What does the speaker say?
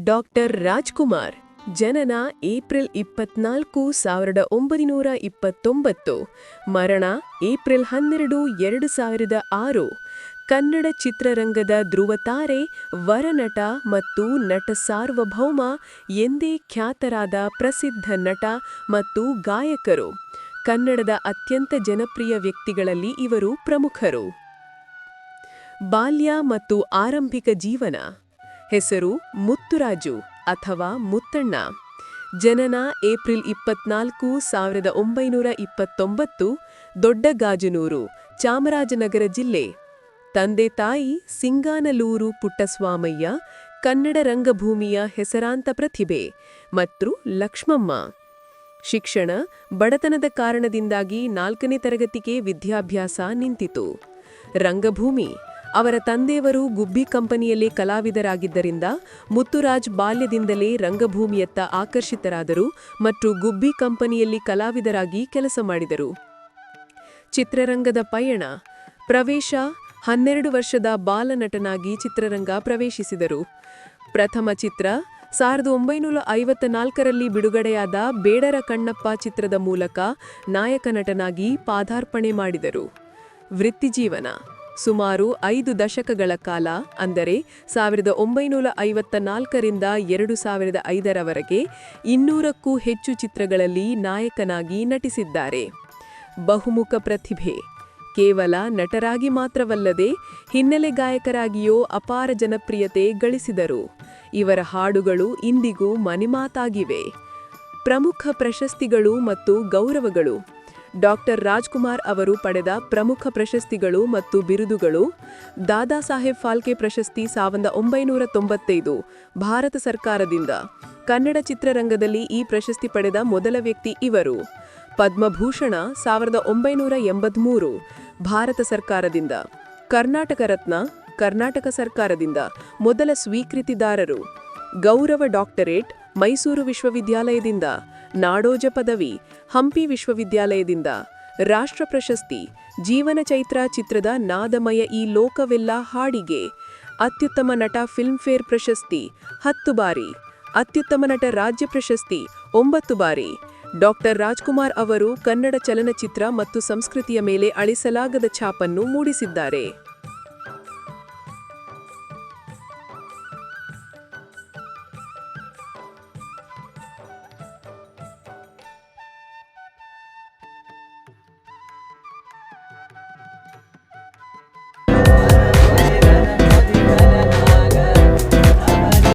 Doctor Rajkumar ಜನನ April 24, 1929, ಮರಣ April 12, 2006. Kannada ಚಿತ್ರರಂಗದ ಧ್ರುವತಾರೆ, ವರನಟ ಮತ್ತು ನಟ ಸಾರ್ವಭೌಮ ಎಂದೇ ಖ್ಯಾತರಾದ ಪ್ರಸಿದ್ಧ ನಟ ಮತ್ತು ಗಾಯಕರು. ಕನ್ನಡದ ಅತ್ಯಂತ ಜನಪ್ರಿಯ ವ್ಯಕ್ತಿಗಳಲ್ಲಿ ಇವರು ಪ್ರಮುಖರು. ಬಾಲ್ಯ ಮತ್ತು ಆರಂಭಿಕ ಜೀವನ. ಹೆಸರು ಮುತ್ತುರಾಜು ಅಥವಾ ಮುತ್ತಣ್ಣ. ಜನನ ಏಪ್ರಿಲ್ 24, 1929, ದೊಡ್ಡಗಾಜನೂರು, ಚಾಮರಾಜನಗರ ಜಿಲ್ಲೆ. ತಂದೆ ತಾಯಿ ಸಿಂಗಾನಲ್ಲೂರು ಪುಟ್ಟಸ್ವಾಮಯ್ಯ, ಕನ್ನಡ ರಂಗಭೂಮಿಯ ಹೆಸರಾಂತ ಪ್ರತಿಭೆ, ಮತ್ತು ಲಕ್ಷ್ಮಮ್ಮ. ಶಿಕ್ಷಣ ಬಡತನದ ಕಾರಣದಿಂದಾಗಿ 4ನೇ ತರಗತಿಗೆ ವಿದ್ಯಾಭ್ಯಾಸ ನಿಂತಿತು. ರಂಗಭೂಮಿ. ಅವರ ತಂದೆಯವರು ಗುಬ್ಬಿ ಕಂಪನಿಯಲ್ಲಿ ಕಲಾವಿದರಾಗಿದ್ದರಿಂದ ಮುತ್ತುರಾಜ್ ಬಾಲ್ಯದಿಂದಲೇ ರಂಗಭೂಮಿಯತ್ತ ಆಕರ್ಷಿತರಾದರು ಮತ್ತು ಗುಬ್ಬಿ ಕಂಪನಿಯಲ್ಲಿ ಕಲಾವಿದರಾಗಿ ಕೆಲಸ ಮಾಡಿದರು. ಚಿತ್ರರಂಗದ ಪಯಣ. ಪ್ರವೇಶ. 12 ವರ್ಷದ ಬಾಲನಟನಾಗಿ ಚಿತ್ರರಂಗ ಪ್ರವೇಶಿಸಿದರು. ಪ್ರಥಮ ಚಿತ್ರ 1954ರಲ್ಲಿ ಬಿಡುಗಡೆಯಾದ ಬೇಡರ ಕಣ್ಣಪ್ಪ ಚಿತ್ರದ ಮೂಲಕ ನಾಯಕ ನಟನಾಗಿ ಪಾದಾರ್ಪಣೆ ಮಾಡಿದರು. ವೃತ್ತಿಜೀವನ. ಸುಮಾರು 5 ದಶಕಗಳ ಕಾಲ, ಅಂದರೆ 1954ರಿಂದ 2005ರವರೆಗೆ 200ಕ್ಕೂ ಹೆಚ್ಚು ಚಿತ್ರಗಳಲ್ಲಿ ನಾಯಕನಾಗಿ ನಟಿಸಿದ್ದಾರೆ. ಬಹುಮುಖ ಪ್ರತಿಭೆ. ಕೇವಲ ನಟರಾಗಿ ಮಾತ್ರವಲ್ಲದೆ ಹಿನ್ನೆಲೆ ಗಾಯಕರಾಗಿಯೂ ಅಪಾರ ಜನಪ್ರಿಯತೆ ಗಳಿಸಿದರು. ಇವರ ಹಾಡುಗಳು ಇಂದಿಗೂ ಮನೆಮಾತಾಗಿವೆ. ಪ್ರಮುಖ ಪ್ರಶಸ್ತಿಗಳು ಮತ್ತು ಗೌರವಗಳು. ಡಾಕ್ಟರ್ ರಾಜ್ಕುಮಾರ್ ಅವರು ಪಡೆದ ಪ್ರಮುಖ ಪ್ರಶಸ್ತಿಗಳು ಮತ್ತು ಬಿರುದುಗಳು. ದಾದಾ ಸಾಹೇಬ್ ಫಾಲ್ಕೆ ಪ್ರಶಸ್ತಿ 1995, ಭಾರತ ಸರ್ಕಾರದಿಂದ. ಕನ್ನಡ ಚಿತ್ರರಂಗದಲ್ಲಿ ಈ ಪ್ರಶಸ್ತಿ ಪಡೆದ ಮೊದಲ ವ್ಯಕ್ತಿ ಇವರು. ಪದ್ಮಭೂಷಣ 1983, ಭಾರತ ಸರ್ಕಾರದಿಂದ. ಕರ್ನಾಟಕ ರತ್ನ, ಕರ್ನಾಟಕ ಸರ್ಕಾರದಿಂದ ಮೊದಲ ಸ್ವೀಕೃತಿದಾರರು. ಗೌರವ ಡಾಕ್ಟರೇಟ್, ಮೈಸೂರು ವಿಶ್ವವಿದ್ಯಾಲಯದಿಂದ. ನಾಡೋಜ ಪದವಿ, ಹಂಪಿ ವಿಶ್ವವಿದ್ಯಾಲಯದಿಂದ. ರಾಷ್ಟ್ರ ಪ್ರಶಸ್ತಿ, ಜೀವನ ಚೈತ್ರ ಚಿತ್ರದ ನಾದಮಯ ಈ ಲೋಕವೆಲ್ಲ ಹಾಡಿಗೆ. ಅತ್ಯುತ್ತಮ ನಟ ಫಿಲ್ಮ್ಫೇರ್ ಪ್ರಶಸ್ತಿ 10 ಬಾರಿ. ಅತ್ಯುತ್ತಮ ನಟ ರಾಜ್ಯ ಪ್ರಶಸ್ತಿ 9 ಬಾರಿ. ಡಾಕ್ಟರ್ ರಾಜ್ಕುಮಾರ್ ಅವರು ಕನ್ನಡ ಚಲನಚಿತ್ರ ಮತ್ತು ಸಂಸ್ಕೃತಿಯ ಮೇಲೆ ಅಳಿಸಲಾಗದ ಛಾಪನ್ನು ಮೂಡಿಸಿದ್ದಾರೆ.